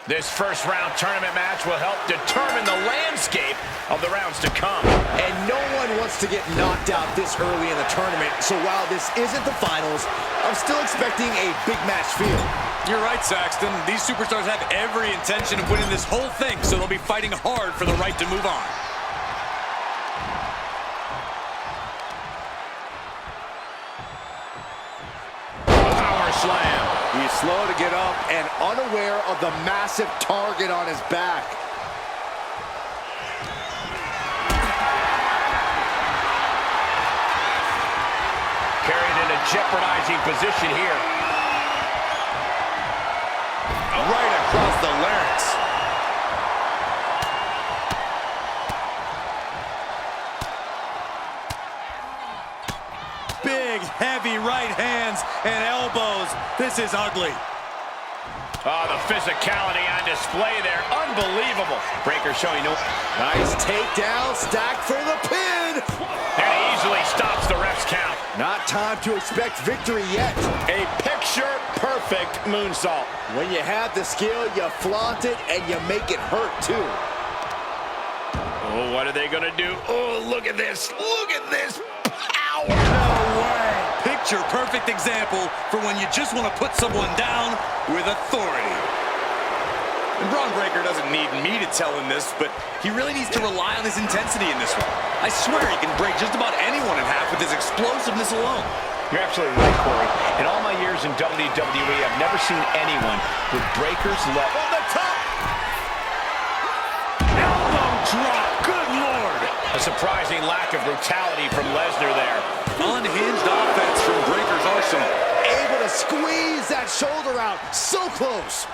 This first round tournament match will help determine the landscape of the rounds to come. And no one wants to get knocked out this early in the tournament, so while this isn't the finals, I'm still expecting a big match feel. You're right, Saxton. These superstars have every intention of winning this whole thing, so they'll be fighting hard for the right to move on. Power slam. He's slow to get up and unaware of the massive target on his back. Carried in a jeopardizing position here. Right across the larynx. Big, heavy right hands and elbows. This is ugly. Oh, the physicality on display there. Unbelievable. Breaker showing no... Nice takedown, stacked for the pin. And he easily stops the ref's count. Not time to expect victory yet. A picture-perfect moonsault. When you have the skill, you flaunt it and you make it hurt too. Oh, what are they gonna do? Oh, look at this. Look at this power. No way. Picture-perfect example for when you just want to put someone down with authority. And Braun Breaker doesn't need me to tell him this, but he really needs to rely on his intensity in this one. I swear he can break just about anyone in half with his explosiveness alone. You're absolutely right, Corey. In all my years in WWE, I've never seen anyone with Breaker's left. On the top. Elbow drop. Good Lord. A surprising lack of brutality from Lesnar there. Unhinged offense from Breaker's arsenal. Able to squeeze that shoulder out. So close.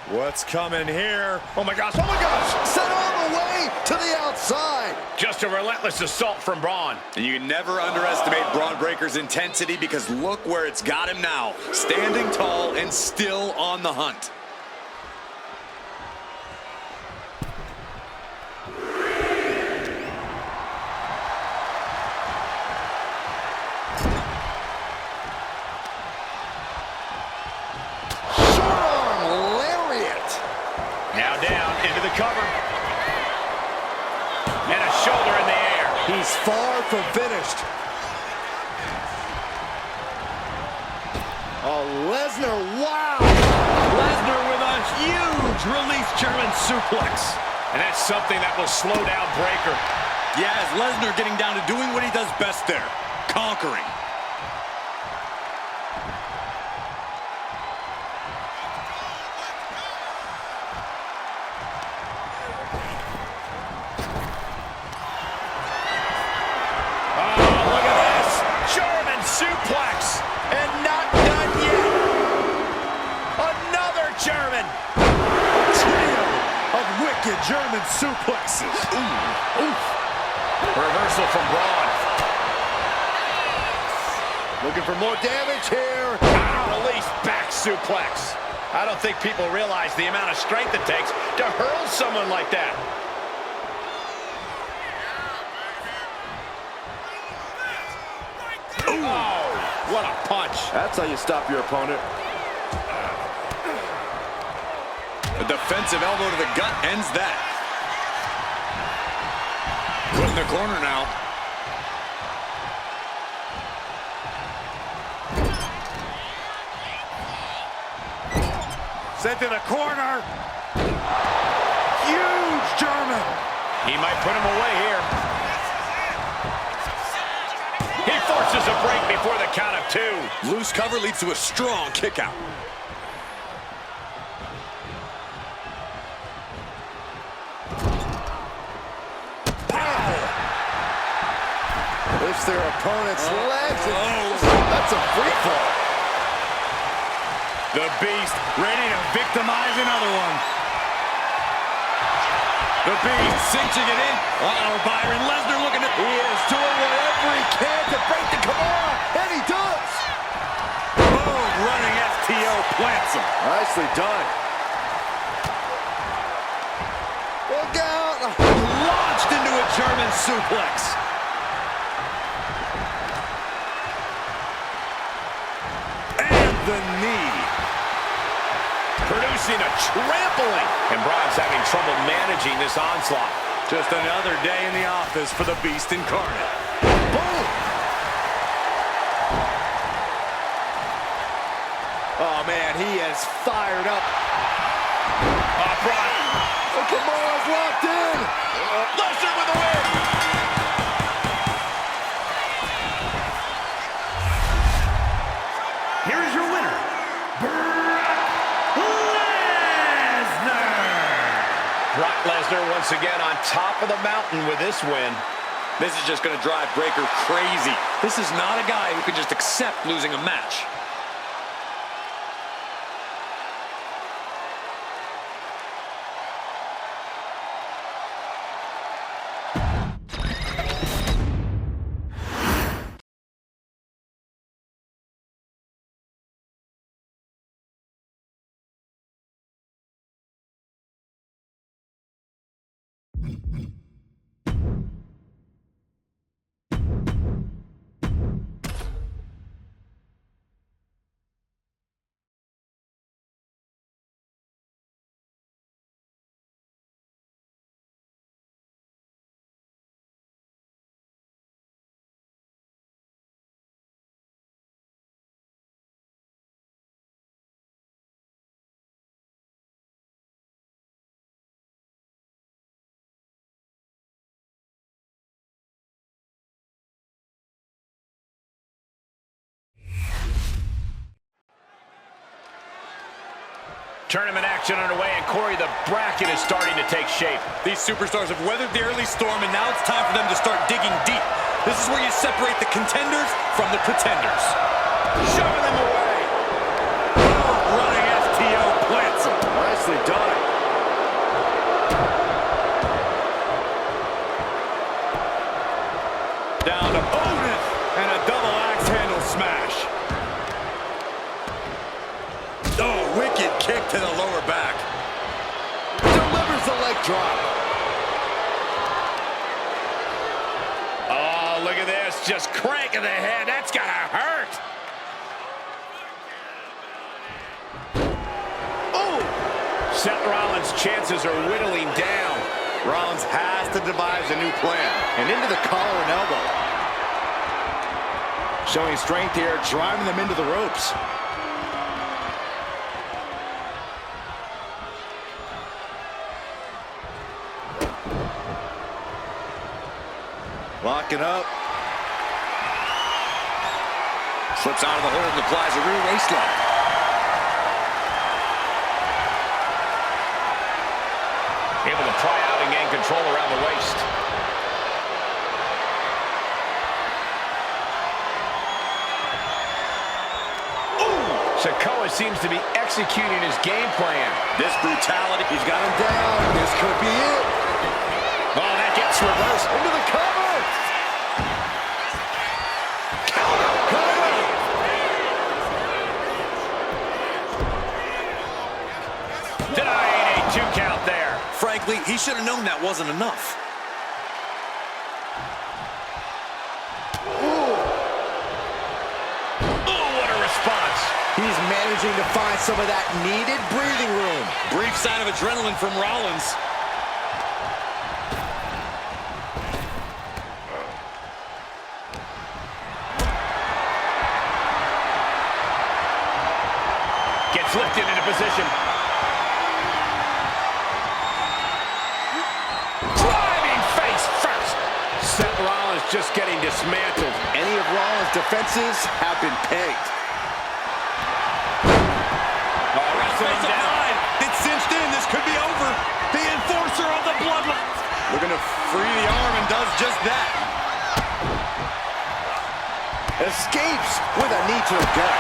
What's coming here? Oh my gosh. Oh my gosh. Sent all the way to the outside. Just a relentless assault from Braun. And you can never underestimate Braun Breaker's intensity because look where it's got him now. Standing tall and still on the hunt. Now down into the cover. And a shoulder in the air. He's far from finished. Oh, Lesnar, wow! Lesnar with a huge release German suplex. And that's something that will slow down Breaker. Yeah, as Lesnar getting down to doing what he does best there, conquering. Suplex, and not done yet. Another German. A trio of wicked German suplexes. Ooh. Oof. Reversal from Braun. Looking for more damage here. Release back suplex. I don't think people realize the amount of strength it takes to hurl someone like that. Oh, what a punch. That's how you stop your opponent. A defensive elbow to the gut ends that. Put in the corner now. Sent to the corner. Huge German. He might put him away here. He forces a break before the count of two. Loose cover leads to a strong kick out. Lifts their opponent's legs. That's a free fall. The Beast ready to victimize another one. The Beast cinching it in. Uh-oh, Byron. Lesnar looking to... He is doing whatever he can to break the Kimura, and he does. Boom, running FTO plants him. Nicely done. Look out. Launched into a German suplex. the knee. Producing a trampling. And Braun's having trouble managing this onslaught. Just another day in the office for the Beast incarnate. Boom! Oh, man, he is fired up. Braun. Oh, Kamara's locked in. Lesnar with the win. Here is your winner, Brock Lesnar. Brock Lesnar once again on top of the mountain with this win. This is just going to drive Breakker crazy. This is not a guy who can just accept losing a match. Tournament action underway, and Corey, the bracket is starting to take shape. These superstars have weathered the early storm, and now it's time for them to start digging deep. This is where you separate the contenders from the pretenders. Shoving them away. Running FTO plants them. Nicely done. Down to Otis, and a double axe handle smash. Oh, wicked kick to the lower back. Delivers the leg drop. Oh, look at this. Just cranking the head. That's gotta hurt. Oh! Seth Rollins' chances are whittling down. Rollins has to devise a new plan. And into the collar and elbow. Showing strength here, driving them into the ropes. Locking up. Slips out of the hold and applies a rear waist lock. Able to pry out and gain control around the waist. Sikoa seems to be executing his game plan. This brutality, He's got him down. This could be it. Oh, that gets reversed. Into the cover. Denying a 2 count there. frankly, he should have known that wasn't enough. He's managing to find some of that needed breathing room. Brief sign of adrenaline from Rollins. Gets lifted into position. Driving face first. Seth Rollins just getting dismantled. Any of Rollins' defenses have been pegged. It's cinched in. This could be over. The enforcer of the bloodline. Looking to free the arm and does just that. Escapes with a knee to the gut.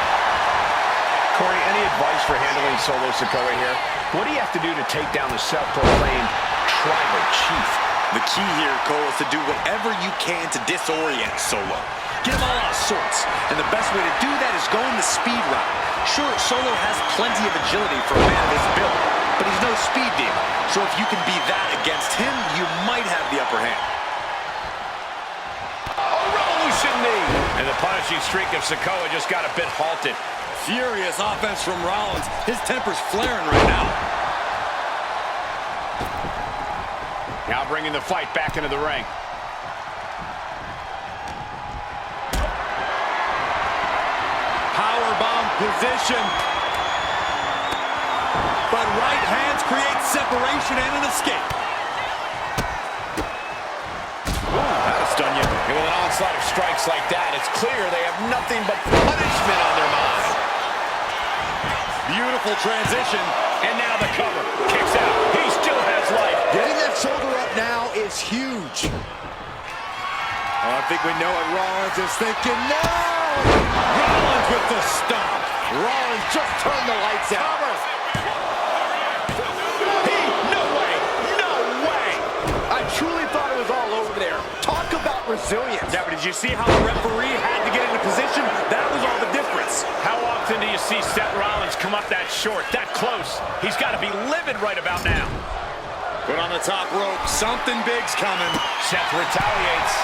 Corey, any advice for handling Solo Sikoa here? What do you have to do to take down the self-proclaimed tribal chief? The key here, Cole, is to do whatever you can to disorient Solo. Get him all out of sorts. And the best way to do that is going the speed route. Sure, Solo has plenty of agility for a man of his build, but he's no speed demon. So if you can be that against him, you might have the upper hand. A revolution knee. And the punishing streak of Sikoa just got a bit halted. Furious offense from Rollins. His temper's flaring right now. Now bringing the fight back into the ring. Powerbomb position. But right hands create separation and an escape. That'll stun you. And with an onslaught of strikes like that, it's clear they have nothing but punishment on their mind. Beautiful transition. And now the cover. Kicks out. He still has life. Getting that shoulder up now is huge. Oh, I think we know what Rollins is thinking now. Rollins with the stomp. Rollins just turned the lights out. No way. No way. I truly thought it was all over there. Talk about resilience. Yeah, but did you see how the referee had to get into position? That was all the difference. How often do you see Seth Rollins come up that short, that close? He's got to be livid right about now. Put on the top rope. Something big's coming. Seth retaliates.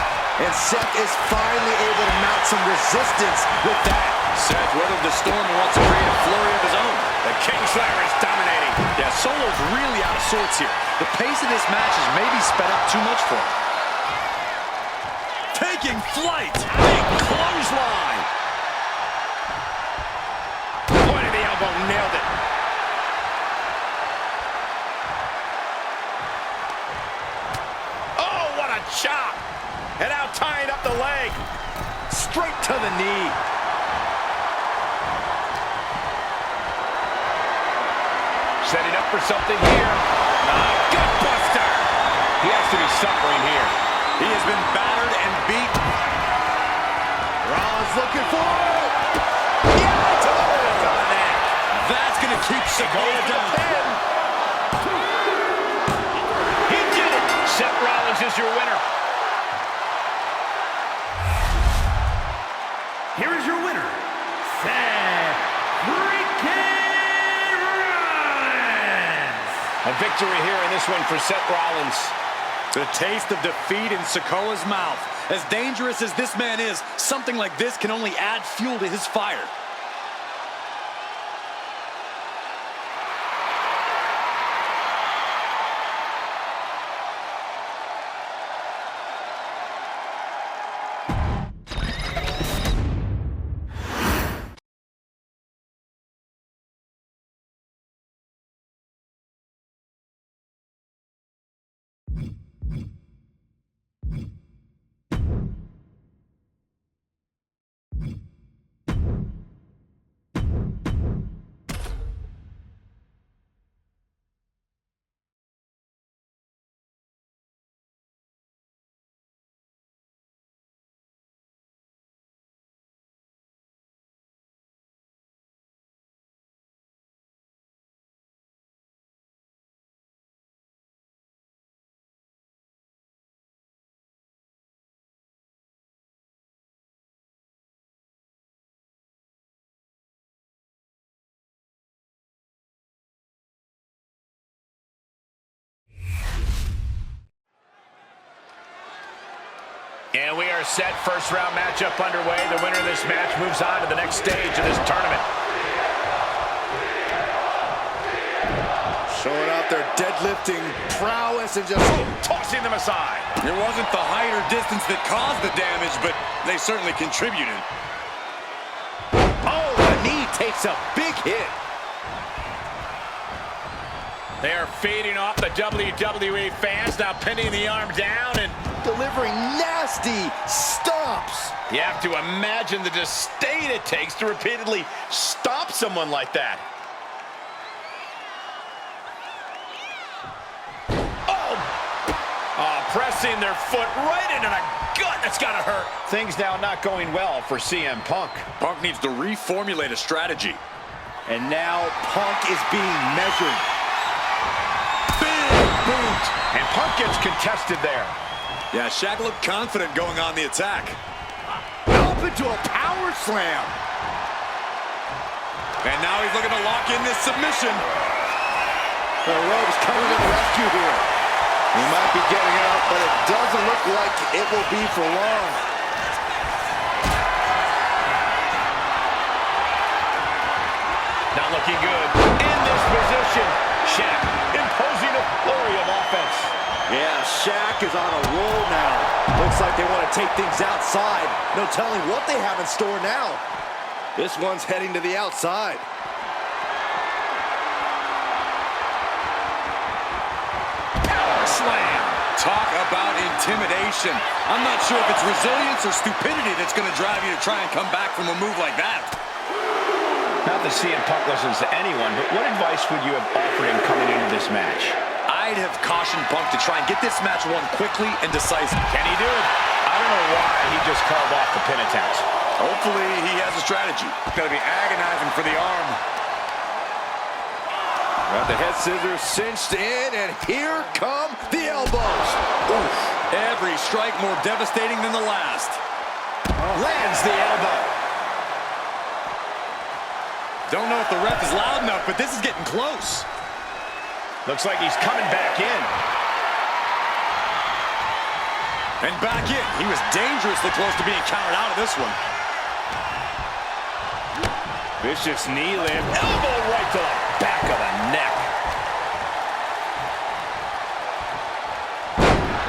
And Seth is finally able to mount some resistance with that. Seth weathered the storm and wants to create a flurry of his own. The Kingslayer is dominating. Yeah, Solo's really out of sorts here. The pace of this match has maybe sped up too much for him. Taking flight. Big clothesline. Point of the elbow, nailed it. Oh, what a chop. And now tying up the leg. Straight to the knee. Setting up for something here. Gut buster. He has to be suffering here. He has been battered and beat. Rollins looking for it. Yeah, to the neck. That's going to keep Segola down. He did it. Seth Rollins is your winner. Here is your winner, Seth freaking Rollins. A victory here in this one for Seth Rollins. The taste of defeat in Sicola's mouth. As dangerous as this man is, something like this can only add fuel to his fire. And we are set. First round matchup underway. The winner of this match moves on to the next stage of this tournament. Showing out their deadlifting prowess and just Tossing them aside. It wasn't the height or distance that caused the damage, but they certainly contributed. oh, the knee takes a big hit. They are feeding off the WWE fans, now pinning the arm down and Delivering nasty stomps. you have to imagine the disdain it takes to repeatedly stomp someone like that. Pressing their foot right into the gut. That's got to hurt. Things now not going well for CM Punk. Punk needs to reformulate a strategy. And now Punk is being measured. Big boot. And Punk gets contested there. Yeah, Shaq looked confident going on the attack. Up into a power slam. And now he's looking to lock in this submission. The ropes coming to the rescue here. He might be getting up, but it doesn't look like it will be for long. looking good. In this position, Shaq imposing a flurry of offense. Yeah, Shaq is on a roll now. Looks like they want to take things outside. No telling what they have in store now. This one's heading to the outside. Power slam. Talk about intimidation. I'm not sure if it's resilience or stupidity that's going to drive you to try and come back from a move like that. Not that CM Punk listens to anyone, but what advice would you have offered him coming into this match? I'd have cautioned Punk to try and get this match won quickly and decisively. Can he do it? I don't know why he just called off the pin attempt. Hopefully he has a strategy. It's going to be agonizing for the arm. Got the head scissors cinched in, and here come the elbows. Oof. Every strike more devastating than the last. Lands the elbow. Don't know if the ref is loud enough, but this is getting close. Looks like he's coming back in. And back in. He was dangerously close to being counted out of this one. Vicious knee lift. Elbow right to the back of the neck.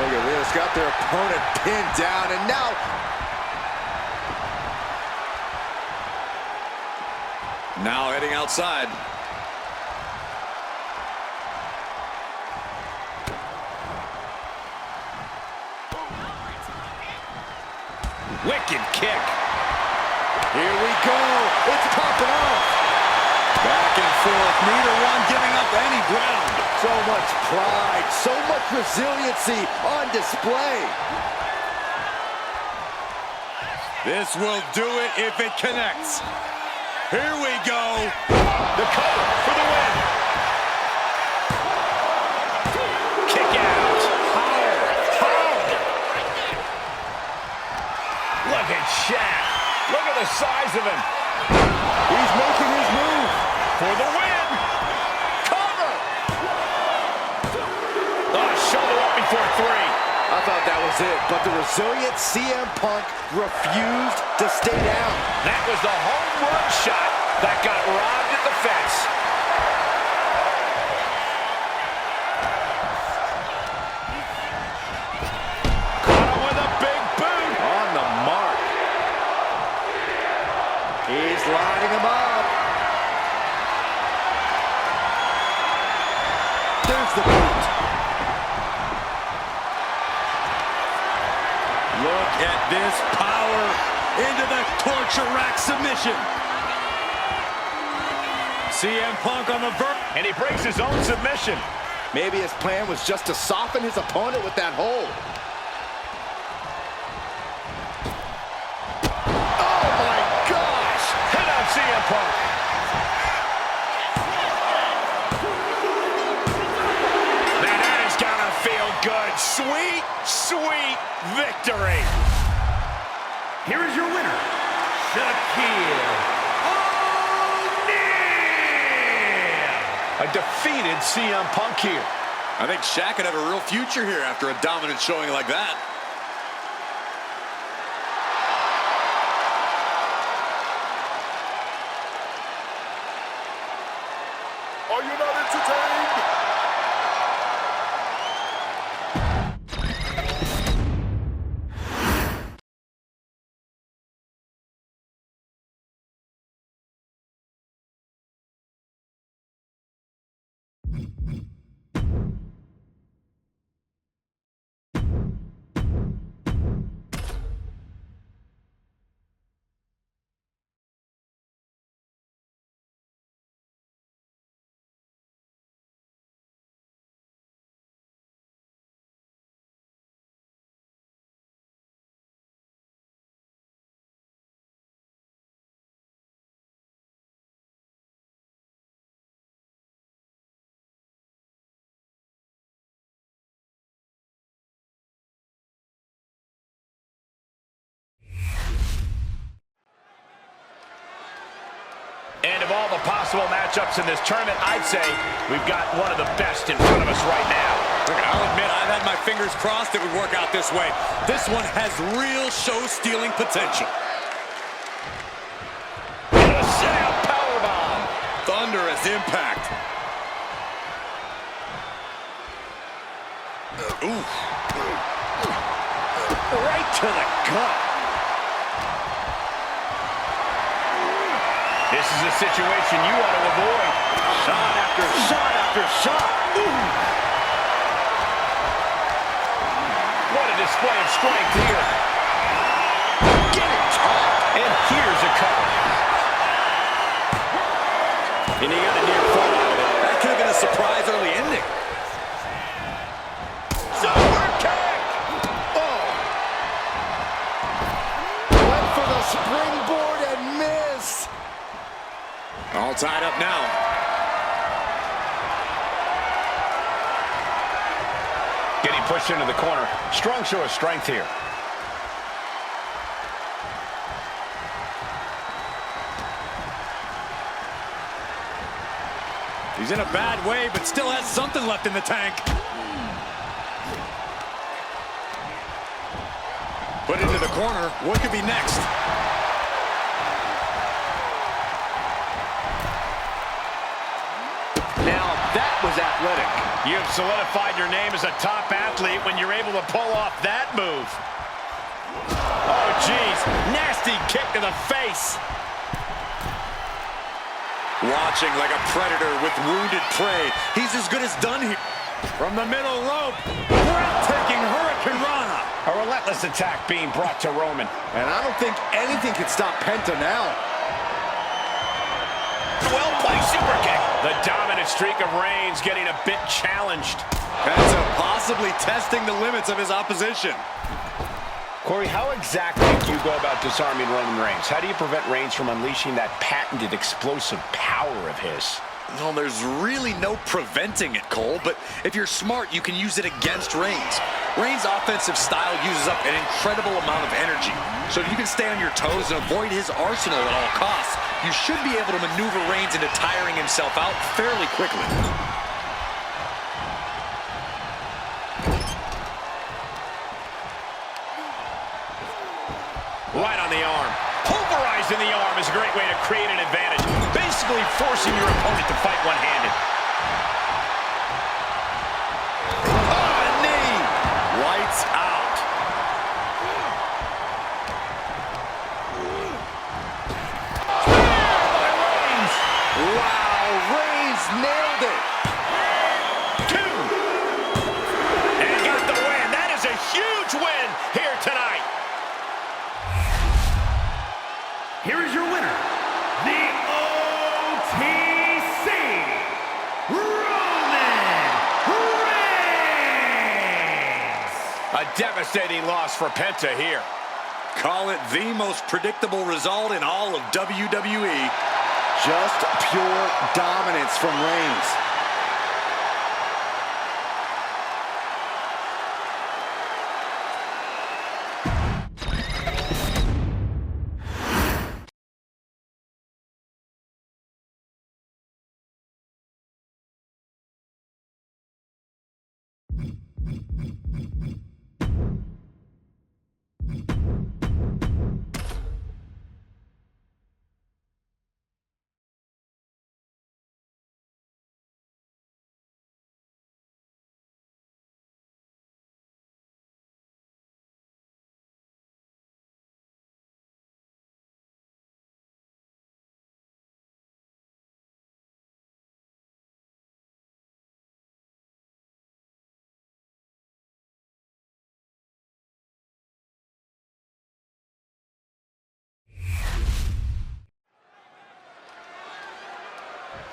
Look at this. Got their opponent pinned down, and now... Now heading outside. Wicked kick. Here we go. It's popping off. Back and forth. Neither one giving up any ground. So much pride, so much resiliency on display. This will do it if it connects. Here we go. The cover for the win. Kick out. Power. Look at Shaq. Look at the size of him. He's making his move. For the win. Cover. Oh, shoulder up before three. I thought that was it, but the resilient CM Punk refused to stay down. That was the home run shot that got robbed at the fence. Caught him with a big boot. On the mark. He's lining him up. There's the boot. Look at this power into the torture rack submission. CM Punk on the verge. And he breaks his own submission. Maybe his plan was just to soften his opponent with that hold. Oh my gosh! Hit on CM Punk. Man, that is gonna feel good. Sweet, sweet victory. Here is your winner, Shaquille O'Neal. A defeated CM Punk here. I think Shaq could have a real future here after a dominant showing like that. Are you not entertained? And of all the possible matchups in this tournament, I'd say we've got one of the best in front of us right now. I'll admit, I've had my fingers crossed it would work out this way. This one has real show-stealing potential. And a Sam powerbomb. thunderous impact. Ooh. Right to the gut. This is a situation you want to avoid. Shot after shot after shot. Ooh. What a display of strength here. Get it, Tom. And here's a cover. And he got a near fall out of it. That could have been a surprise early ending. Super kick. Oh. Went for the springboard and missed. All tied up now. Getting pushed into the corner. Strong show of strength here. He's in a bad way, but still has something left in the tank. Put into the corner. What could be next? Now that was athletic. You have solidified your name as a top athlete when you're able to pull off that move. Oh, geez. Nasty kick to the face. Watching like a predator with wounded prey. He's as good as done here. From the middle rope. Breathtaking Hurricane Rana. A relentless attack being brought to Roman. And I don't think anything can stop Penta now. Well-played super kick. The dominant streak of Reigns getting a bit challenged. Penta possibly testing the limits of his opposition. Corey, how exactly do you go about disarming Roman Reigns? How do you prevent Reigns from unleashing that patented explosive power of his? Well, there's really no preventing it, Cole, but if you're smart, you can use it against Reigns. Reigns' offensive style uses up an incredible amount of energy. So if you can stay on your toes and avoid his arsenal at all costs, you should be able to maneuver Reigns into tiring himself out fairly quickly. Right on the arm. Pulverizing the arm is a great way to create an advantage. Basically forcing your opponent to fight one-handed. Oh, a knee! Lights out. Wow, Reigns nailed it. 2. And got the win. That is a huge win here tonight. Here is your winner, the OTC, Roman Reigns. A devastating loss for Penta here. Call it the most predictable result in all of WWE. Just pure dominance from Reigns.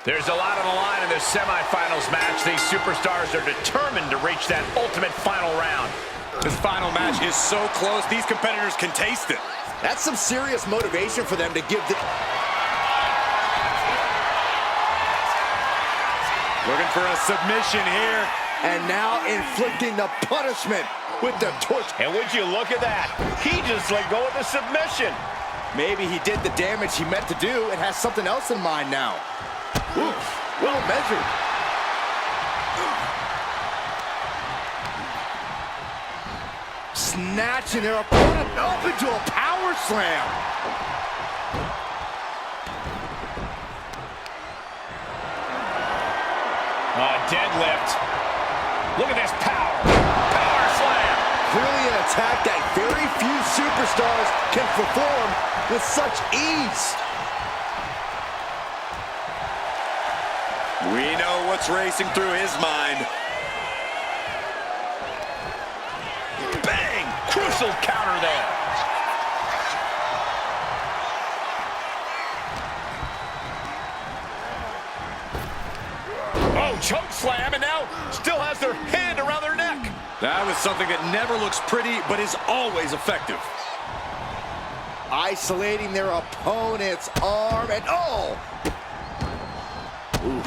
There's a lot on the line in this semifinals match. These superstars are determined to reach that ultimate final round. This final match is so close, these competitors can taste it. That's some serious motivation for them to give the... Looking for a submission here. And now inflicting the punishment with the torch. And would you look at that? He just let go of the submission. Maybe he did the damage he meant to do and has something else in mind now. Oof, well measured. Snatching their opponent up into a power slam. Deadlift. Look at this power. Power slam. Clearly an attack that very few superstars can perform with such ease. We know what's racing through his mind. Bang! Crucial counter there. Oh, choke slam, and now still has their hand around their neck. That was something that never looks pretty, but is always effective. Isolating their opponent's arm, and oh!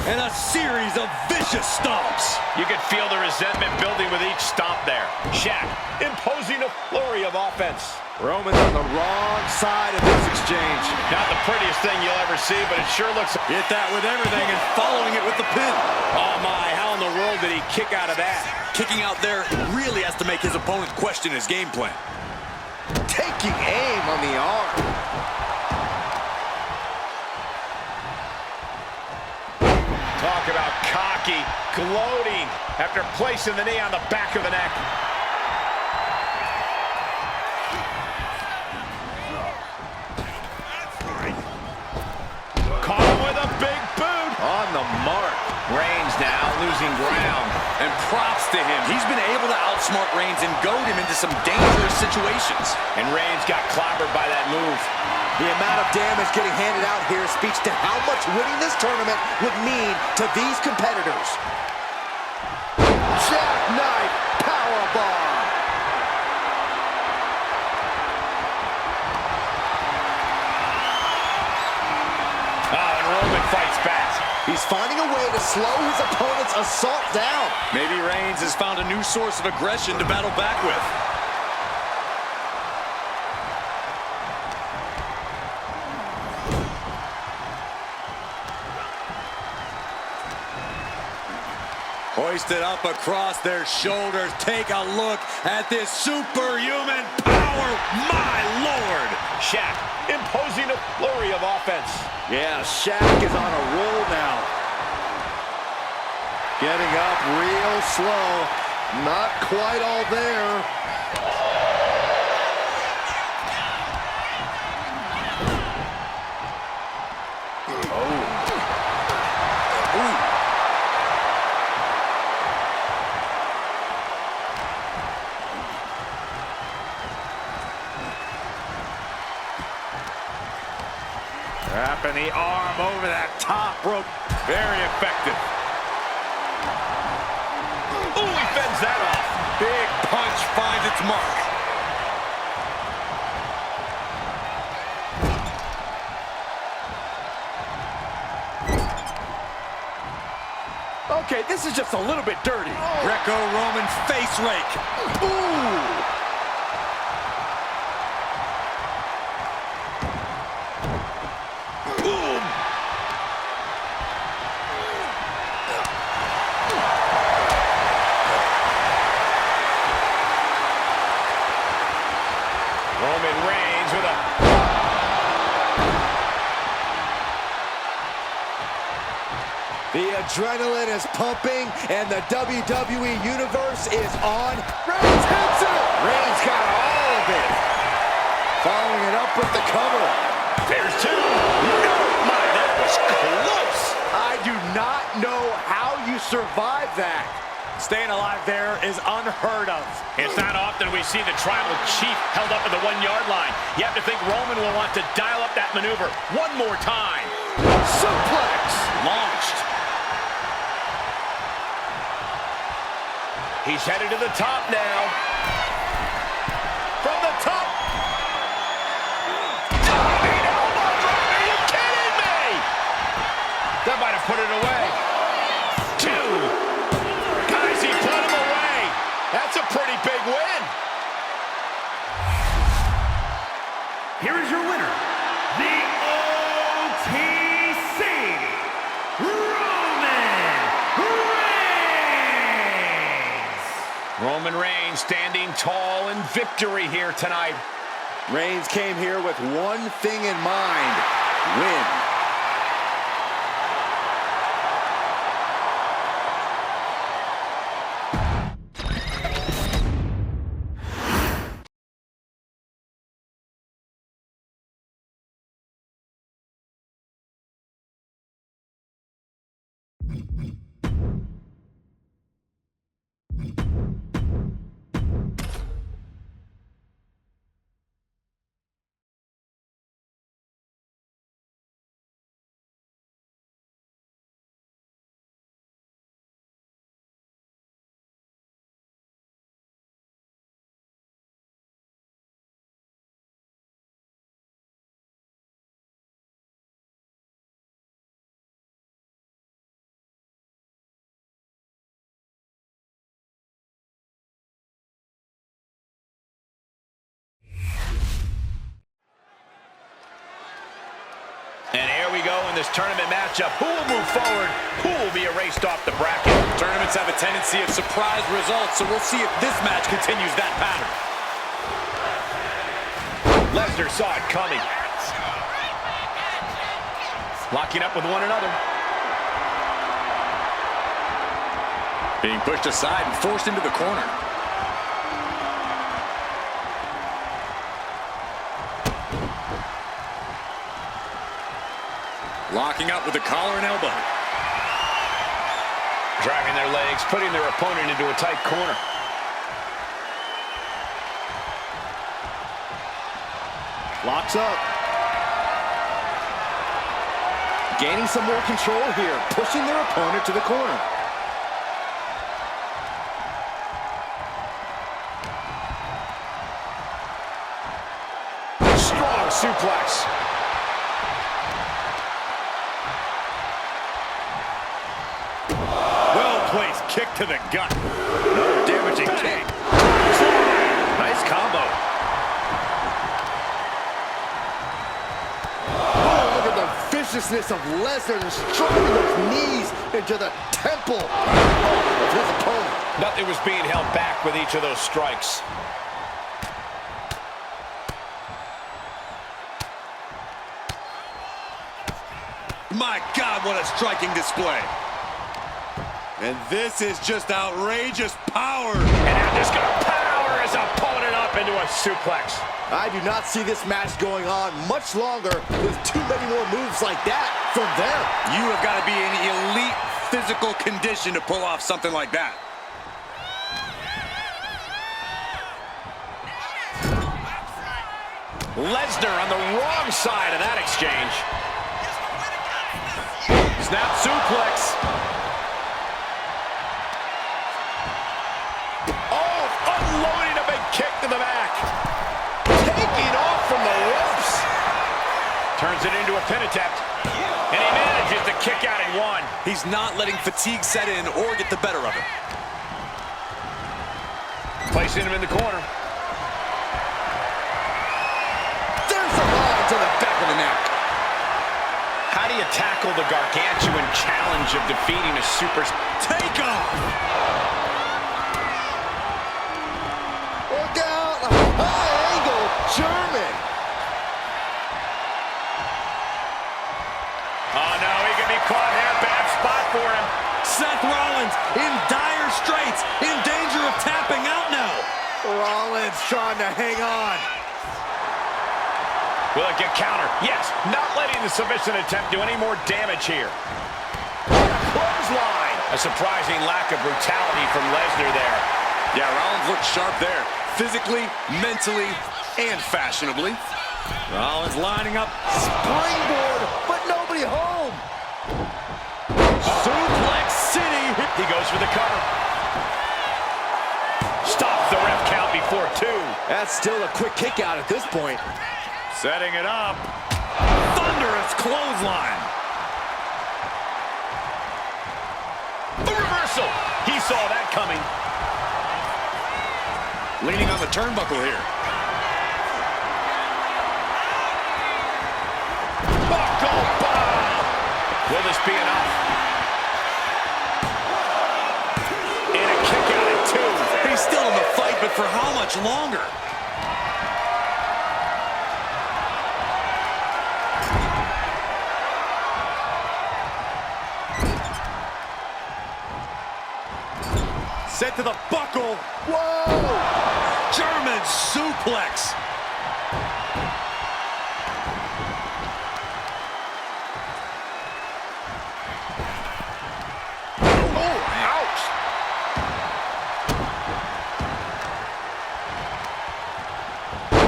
And a series of vicious stomps. You could feel the resentment building with each stomp there. Shaq imposing a flurry of offense. Roman's on the wrong side of this exchange. Not the prettiest thing you'll ever see, but it sure looks... Hit that with everything and following it with the pin. Oh my, how in the world did he kick out of that? Kicking out there really has to make his opponent question his game plan. Taking aim on the arm. Talk about cocky, gloating after placing the knee on the back of the neck. Caught him with a big boot. On the mark. Reigns now losing ground. And props to him. He's been able to outsmart Reigns and goad him into some dangerous situations. And Reigns got clobbered by that move. The amount of damage getting handed out here speaks to how much winning this tournament would mean to these competitors. Jackknife powerbomb. And Roman fights back. He's finding a way to slow his opponent's assault down. Maybe Reigns has found a new source of aggression to battle back with. Hoisted up across their shoulders. Take a look at this superhuman power, my Lord. Shaq imposing a flurry of offense. Yeah, Shaq is on a roll now. Getting up real slow. Not quite all there. Wrapping the arm over that top rope. Very effective. Ooh, he fends that off. Big punch finds its mark. Okay, this is just a little bit dirty. Greco-Roman face rake. Ooh! Roman Reigns with a... The adrenaline is pumping, and the WWE Universe is on. Reigns hits it! Reigns got all of it. Following it up with the cover. There's two. No, my, that was close. I do not know how you survive that. Staying alive there is unheard of. It's not often we see the tribal chief held up at the 1 yard line. You have to think Roman will want to dial up that maneuver one more time. Suplex! Launched. He's headed to the top now. From the top. Diving elbow drop. Are you kidding me? That might have put it away. Two. Guys, he put him away. That's a pretty big win. Here is your winner, the OTC, Roman Reigns. Roman Reigns standing tall in victory here tonight. Reigns came here with one thing in mind: win. this tournament matchup. Who will move forward? Who will be erased off the bracket? Tournaments have a tendency of surprise results, so we'll see if this match continues that pattern. Lesnar saw it coming. Locking up with one another. Being pushed aside and forced into the corner. Locking up with the collar and elbow. Driving their legs, putting their opponent into a tight corner. Locks up. Gaining some more control here, pushing their opponent to the corner. Strong suplex. Well-placed kick to the gut. Another damaging kick. Nice combo. Look at the viciousness of Lesnar just driving those knees into the temple of his opponent. Nothing was being held back with each of those strikes. My God, what a striking display. And this is just outrageous power. And now just going to power his opponent up into a suplex. I do not see this match going on much longer with too many more moves like that from them. You have got to be in elite physical condition to pull off something like that. Lesnar on the wrong side of that exchange. Snap suplex. Oh, unloading a big kick to the back. Taking off from the ropes. Turns it into a pin attempt. And he manages to kick out in one. He's not letting fatigue set in or get the better of him. Placing him in the corner. There's a line to the back of the neck. How do you tackle the gargantuan challenge of defeating a super... Takeoff! Look out! High angle German. Oh no, he can be caught here. Bad spot for him. Seth Rollins in dire straits, in danger of tapping out now. Rollins trying to hang on. Will it get counter? Yes, not letting the submission attempt do any more damage here. Clothesline. A surprising lack of brutality from Lesnar there. Yeah, Rollins looked sharp there. Physically, mentally, and fashionably. Rollins lining up. Springboard, but nobody home. Suplex City. He goes for the cover. Stops the ref count before two. That's still a quick kick out at this point. Setting it up. Thunderous clothesline. The reversal. He saw that coming. Leaning on the turnbuckle here. Buckle bomb. Will this be enough? And a kick out at two. He's still in the fight, but for how much longer? Set to the buckle. Whoa! German suplex. Oh, ouch.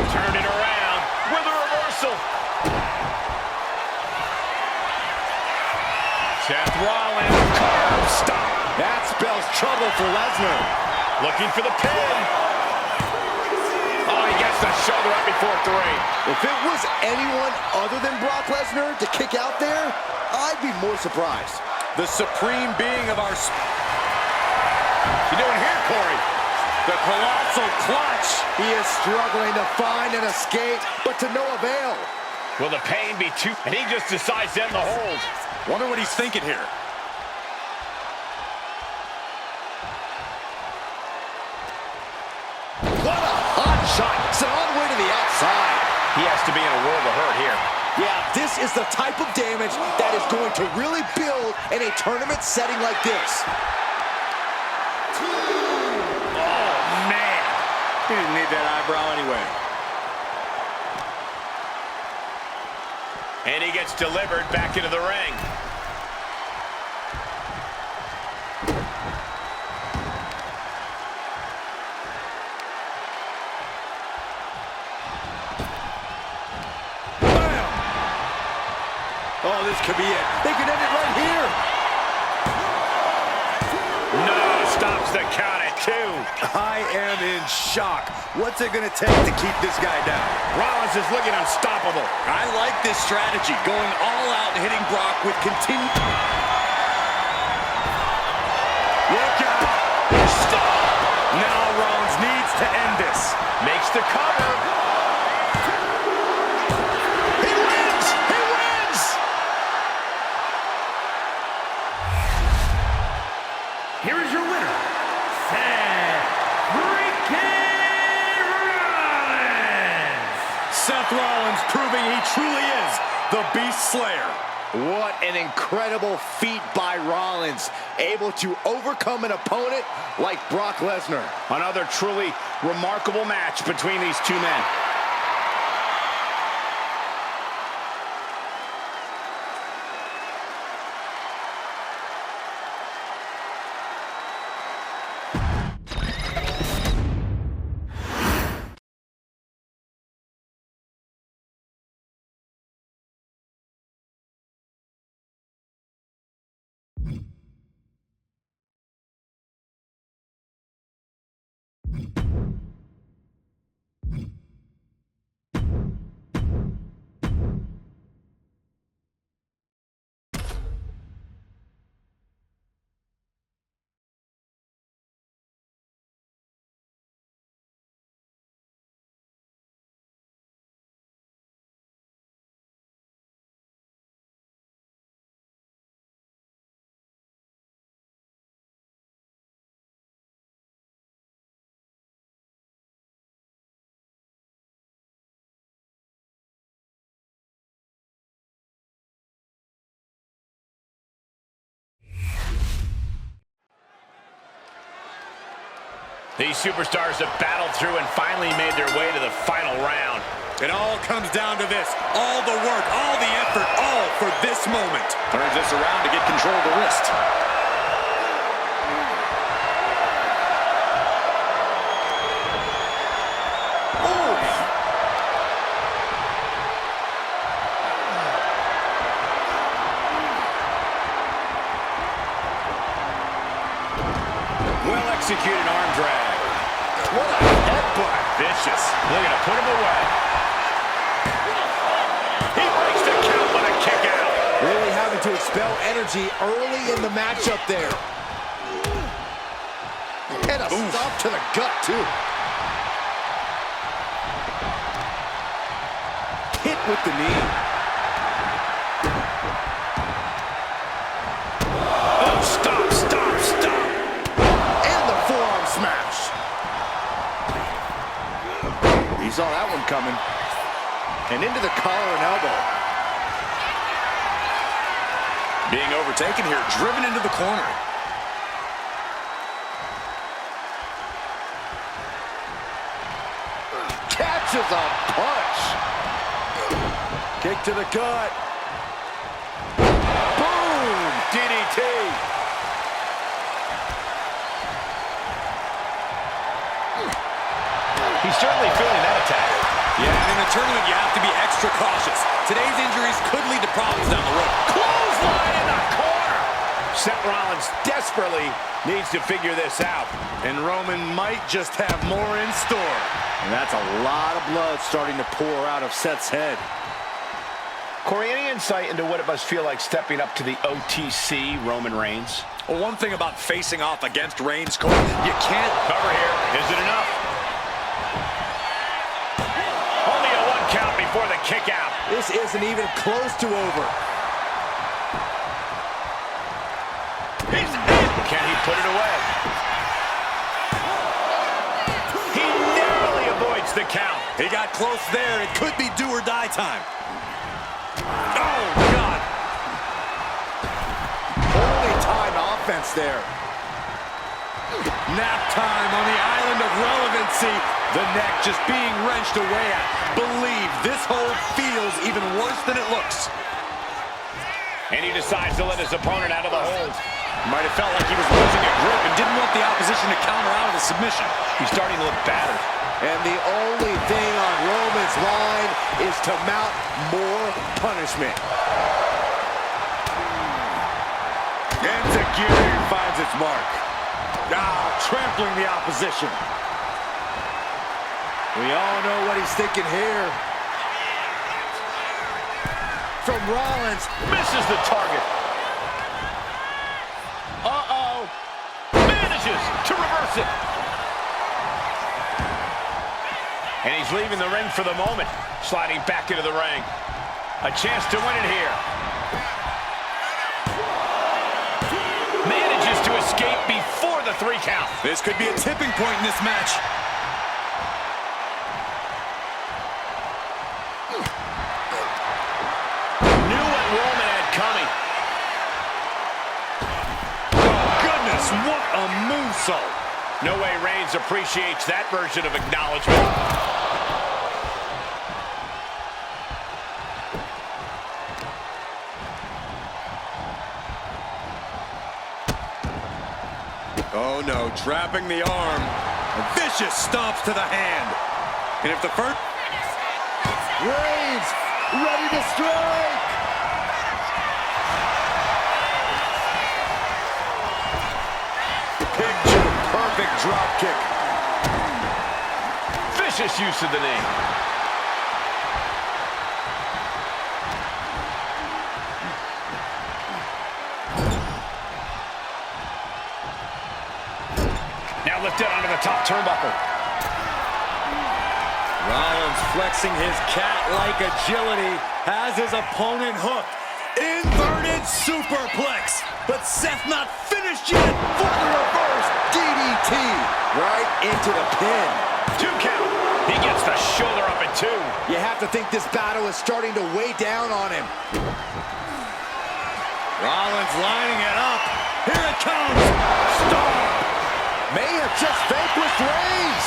Turn it around with a reversal. Seth Rollins, curb stop. That spells trouble for Lesnar. Looking for the pin. Oh, he gets the shoulder up before three. If it was anyone other than Brock Lesnar to kick out there, I'd be more surprised. The supreme being of our... You doing here, Corey? The colossal clutch. He is struggling to find an escape, but to no avail. Will the pain be too... And he just decides to end the hold. Wonder what he's thinking here. What a hot shot. It's all the way to the outside. He has to be in a world of hurt here. Yeah, this is the type of damage that is going to really build in a tournament setting like this. Oh, man. He didn't need that eyebrow anyway. And he gets delivered back into the ring. Oh, this could be it. They could end it right here. No, stops the count at 2. I am in shock. What's it going to take to keep this guy down? Rollins is looking unstoppable. I like this strategy, going all out and hitting Brock with continued... Look out! Stop! Now Rollins needs to end this. Makes the cover. He wins! He wins! Here is your winner, Seth freaking Rollins. Seth Rollins proving he truly is the Beast Slayer. What an incredible feat by Rollins, able to overcome an opponent like Brock Lesnar. Another truly remarkable match between these two men. These superstars have battled through and finally made their way to the final round. It all comes down to this. All the work, all the effort, all for this moment. Turns this around to get control of the wrist. Well-executed arm drag. What a headbutt. Vicious. Looking to put him away. He breaks the count with a kick out. Really having to expel energy early in the matchup there. And a stop to the gut, too. Hit with the knee. Oh, stop, stop, stop. And the forearm smash. He saw that one coming. And into the collar and elbow. Being overtaken here, driven into the corner. Catches a punch. Kick to the gut. Boom! DDT. He's certainly feeling that attack. Yeah, and in a tournament, you have to be extra cautious. Today's injuries could lead to problems down the road. Clothesline in the corner. Seth Rollins desperately needs to figure this out. And Roman might just have more in store. And that's a lot of blood starting to pour out of Seth's head. Corey, any insight into what it must feel like stepping up to the OTC Roman Reigns? Well, one thing about facing off against Reigns, Cole, you can't... Cover here. Is it enough? Only a 1 count before the kick out. This isn't even close to over. He's in. Can he put it away? He narrowly avoids the count. He got close there. It could be do or die time. Oh, God. Holy time offense there. Nap time on the island of relevancy. The neck just being wrenched away at. Believe this hold feels even worse than it looks. And he decides to let his opponent out of the hold. Might have felt like he was losing a grip and didn't want the opposition to counter out of the submission. He's starting to look battered. And the only thing on Roman's mind is to mount more punishment. Enzuigiri finds its mark. Trampling the opposition. We all know what he's thinking here. From Rollins. Misses the target. Uh-oh. Manages to reverse it. And he's leaving the ring for the moment. Sliding back into the ring. A chance to win it here. Manages to escape before the 3 count. This could be a tipping point in this match. Knew what Roman had coming. Oh, goodness, what a moonsault. No way Reigns appreciates that version of acknowledgement. Oh no, trapping the arm. A vicious stomps to the hand. And if the first... Reigns, ready to strike. Picture perfect drop kick. Vicious use of the knee. Now lifted onto the top turnbuckle. Rollins flexing his cat-like agility, has his opponent hooked. Inverted superplex. But Seth not finished yet for the reverse DDT. Right into the pin. 2 count. He gets the shoulder up at 2. You have to think this battle is starting to weigh down on him. Rollins lining it up. Here it comes. Stop. May have just vanquished Reigns.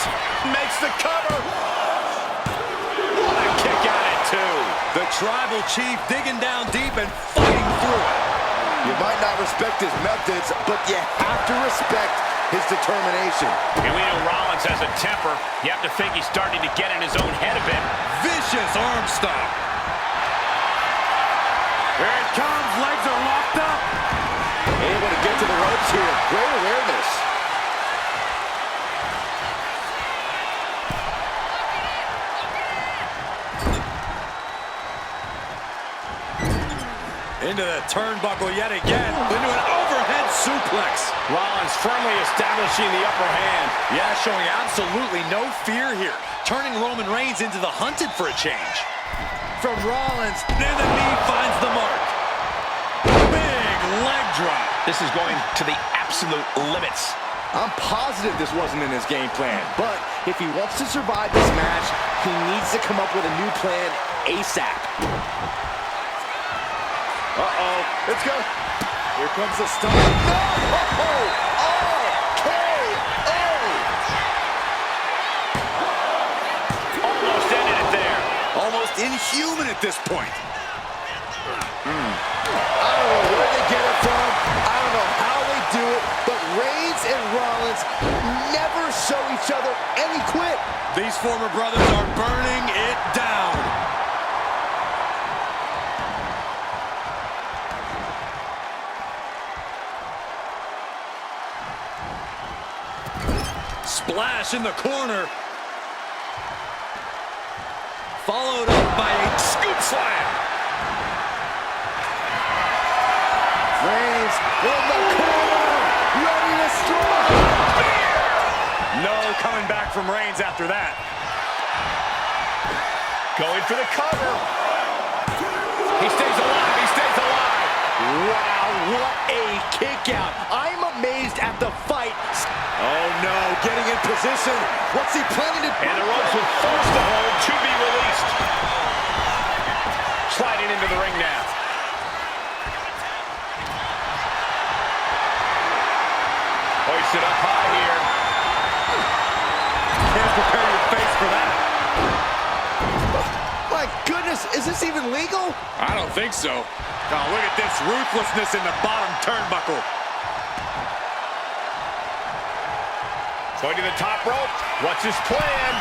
Makes the cover. What a kick out at 2. The tribal chief digging down deep and fighting through it. You might not respect his methods, but you have to respect his determination. And we know Rollins has a temper. You have to think he's starting to get in his own head a bit. Vicious arm stomp. Here it comes. Legs are locked up. Able to get to the ropes here. Great awareness. Into the turnbuckle yet again. Into an overhead suplex. Rollins firmly establishing the upper hand. Yeah, showing absolutely no fear here. Turning Roman Reigns into the hunted for a change. From Rollins. And the knee finds the mark. Big leg drop. This is going to the absolute limits. I'm positive this wasn't in his game plan, but if he wants to survive this match, he needs to come up with a new plan ASAP. Uh-oh. Let's go. Here comes the stomp. No! RKO! Almost ended it there. Almost inhuman at this point. I don't know where they get it from. I don't know how they do it, but Reigns and Rollins never show each other any quit. These former brothers are burning it down. Splash in the corner. Followed up by a scoop slam. Reigns in the corner, ready to strike. No coming back from Reigns after that. Going for the cover. He stays alive. He stays alive. Wow, what a kick out. I'm amazed at the fight. Oh no, getting in position. What's he planning to do? And the ropes will force the hold to be released. Sliding into the ring now. Hoisted up high here. Can't prepare your face for that. My goodness, is this even legal? I don't think so. Oh, look at this ruthlessness in the bottom turnbuckle. Going to the top rope. What's his plan?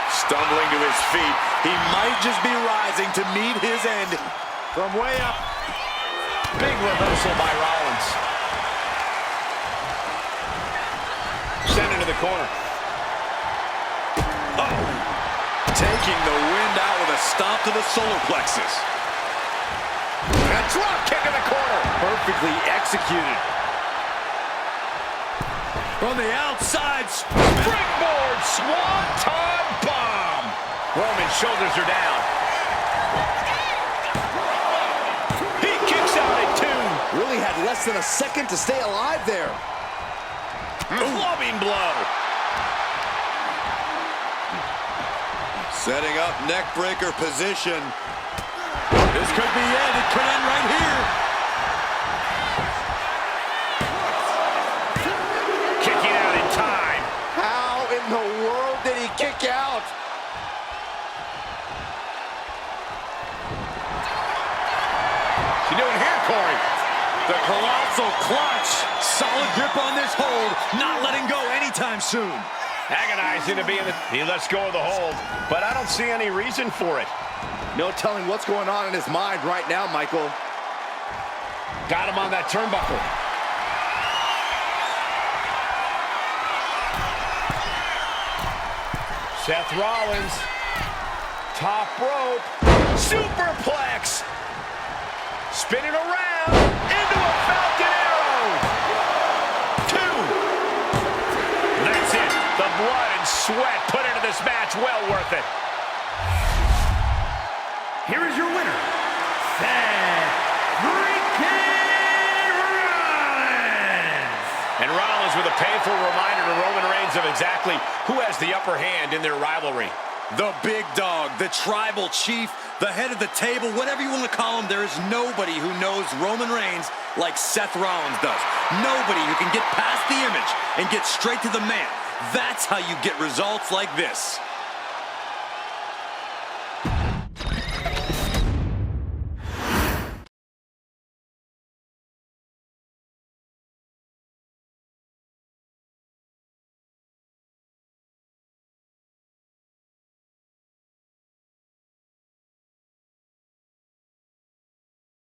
Stumbling to his feet. He might just be rising to meet his end. From way up. Big reversal by Rollins. Sent into the corner. Oh. Taking the wind out with a stomp to the solar plexus. A drop kick in the corner. Perfectly executed. On the outside. Springboard swanton bomb. Roman's shoulders are down. He kicks out at 2. Really had less than a second to stay alive there. Clubbing blow. Setting up neck breaker position. This could be it. It could end right here. Kicking out in time. How in the world did he kick out? What's he doing here, Corey? The colossal clutch. Solid grip on this hold. Not letting go anytime soon. Agonizing to be in the... He lets go of the hold, but I don't see any reason for it. No telling what's going on in his mind right now, Michael. Got him on that turnbuckle. Seth Rollins. Top rope. Superplex. Spinning around. Into a Falcon Arrow. 2. That's it. The blood and sweat put into this match. Well worth it. Here is your winner, Seth freaking Rollins. And Rollins with a painful reminder to Roman Reigns of exactly who has the upper hand in their rivalry. The big dog, the tribal chief, the head of the table, whatever you want to call him, there is nobody who knows Roman Reigns like Seth Rollins does. Nobody who can get past the image and get straight to the man. That's how you get results like this.